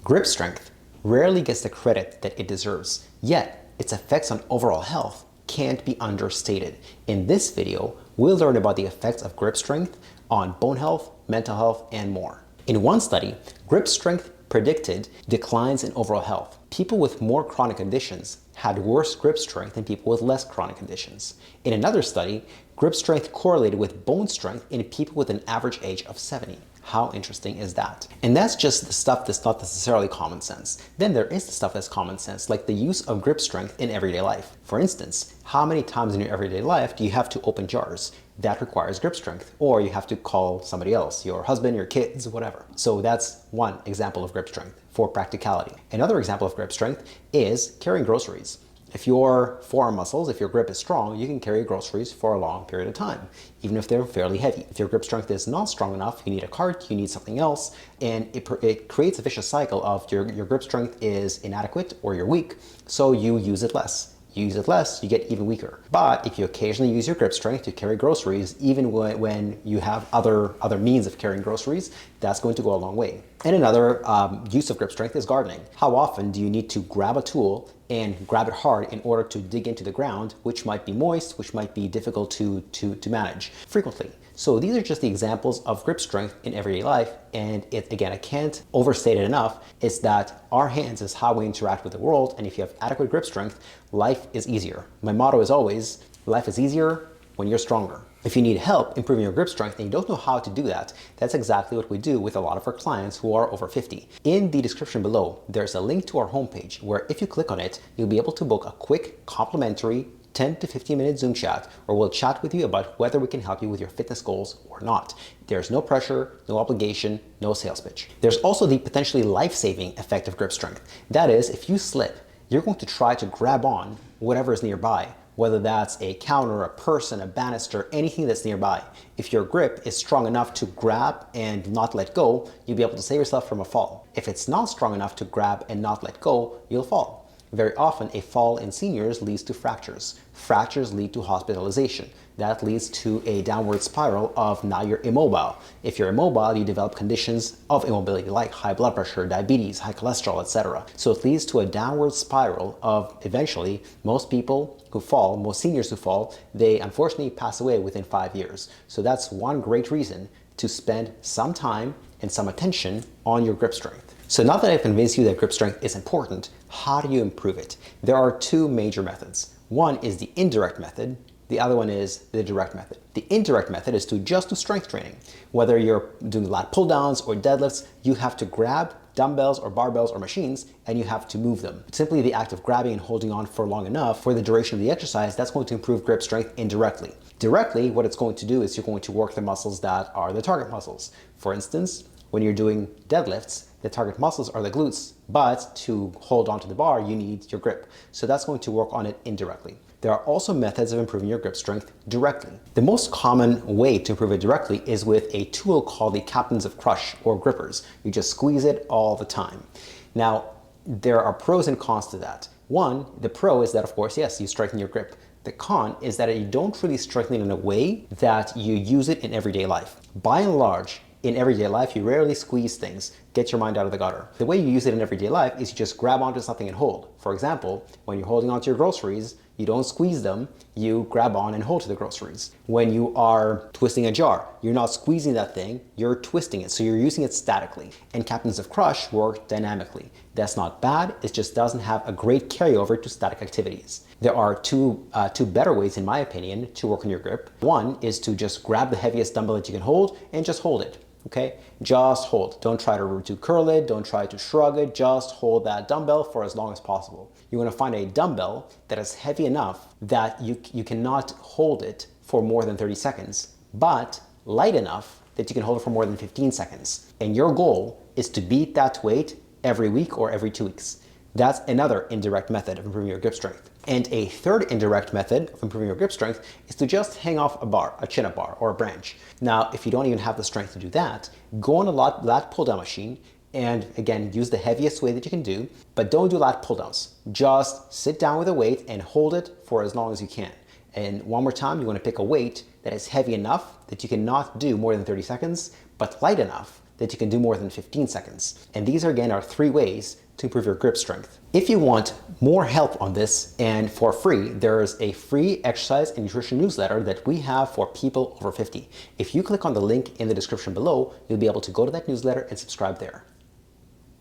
Grip strength rarely gets the credit that it deserves, yet its effects on overall health can't be understated. In this video, we'll learn about the effects of grip strength on bone health, mental health, and more. In one study, grip strength predicted declines in overall health. People with more chronic conditions had worse grip strength than people with less chronic conditions. In another study, grip strength correlated with bone strength in people with an average age of 70. How interesting is that? And that's just the stuff that's not necessarily common sense. Then there is the stuff that's common sense, like the use of grip strength in everyday life. For instance, how many times in your everyday life do you have to open jars? That requires grip strength, or you have to call somebody else, your husband, your kids, whatever. So that's one example of grip strength for practicality. Another example of grip strength is carrying groceries. If your forearm muscles, if your grip is strong, you can carry groceries for a long period of time, even if they're fairly heavy. If your grip strength is not strong enough, you need a cart, you need something else, and it creates a vicious cycle of your grip strength is inadequate or you're weak, so you use it less. You use it less, you get even weaker. But if you occasionally use your grip strength to carry groceries, even when you have other means of carrying groceries, that's going to go a long way. And another use of grip strength is gardening. How often do you need to grab a tool and grab it hard in order to dig into the ground, which might be moist, which might be difficult to manage? Frequently. So these are just the examples of grip strength in everyday life. And again, I can't overstate it enough, is that our hands is how we interact with the world. And if you have adequate grip strength, life is easier. My motto is always, life is easier when you're stronger. If you need help improving your grip strength and you don't know how to do that, that's exactly what we do with a lot of our clients who are over 50. In the description below, there's a link to our homepage where if you click on it, you'll be able to book a quick complimentary 10 to 15 minute Zoom chat where we'll chat with you about whether we can help you with your fitness goals or not. There's no pressure, no obligation, no sales pitch. There's also the potentially life-saving effect of grip strength. That is, if you slip, you're going to try to grab on whatever is nearby, whether that's a counter, a person, a banister, anything that's nearby. If your grip is strong enough to grab and not let go, you'll be able to save yourself from a fall. If it's not strong enough to grab and not let go, you'll fall. Very often, a fall in seniors leads to fractures. Fractures lead to hospitalization. That leads to a downward spiral of now you're immobile. If you're immobile, you develop conditions of immobility like high blood pressure, diabetes, high cholesterol, etc. So it leads to a downward spiral of eventually most people who fall, most seniors who fall, they unfortunately pass away within 5 years. So that's one great reason to spend some time and some attention on your grip strength. So now that I've convinced you that grip strength is important, how do you improve it? There are two major methods. One is the indirect method. The other one is the direct method. The indirect method is to just do strength training. Whether you're doing lat pull downs or deadlifts, you have to grab dumbbells or barbells or machines and you have to move them. Simply the act of grabbing and holding on for long enough for the duration of the exercise, that's going to improve grip strength indirectly. Directly, what it's going to do is you're going to work the muscles that are the target muscles. For instance, when you're doing deadlifts, the target muscles are the glutes, but to hold onto the bar, you need your grip. So that's going to work on it indirectly. There are also methods of improving your grip strength directly. The most common way to improve it directly is with a tool called the Captains of Crush or grippers. You just squeeze it all the time. Now, there are pros and cons to that. One, the pro is that, of course, yes, you strengthen your grip. The con is that you don't really strengthen it in a way that you use it in everyday life. By and large, in everyday life, you rarely squeeze things, get your mind out of the gutter. The way you use it in everyday life is you just grab onto something and hold. For example, when you're holding onto your groceries, you don't squeeze them, you grab on and hold to the groceries. When you are twisting a jar, you're not squeezing that thing, you're twisting it. So you're using it statically. And Captains of Crush work dynamically. That's not bad, it just doesn't have a great carryover to static activities. There are two better ways, in my opinion, to work on your grip. One is to just grab the heaviest dumbbell that you can hold and just hold it. Okay, just hold. Don't try to curl it, don't try to shrug it, just hold that dumbbell for as long as possible. You want to find a dumbbell that is heavy enough that you cannot hold it for more than 30 seconds, but light enough that you can hold it for more than 15 seconds. And your goal is to beat that weight every week or every 2 weeks. That's another indirect method of improving your grip strength. And a third indirect method of improving your grip strength is to just hang off a bar, a chin-up bar, or a branch. Now, if you don't even have the strength to do that, go on a lat pull-down machine and again, use the heaviest weight that you can do, but don't do lat pull-downs. Just sit down with a weight and hold it for as long as you can. And one more time, you want to pick a weight that is heavy enough that you cannot do more than 30 seconds, but light enough that you can do more than 15 seconds. And these are again are 3 ways to improve your grip strength. If you want more help on this and for free, there is a free exercise and nutrition newsletter that we have for people over 50. If you click on the link in the description below, you'll be able to go to that newsletter and subscribe there.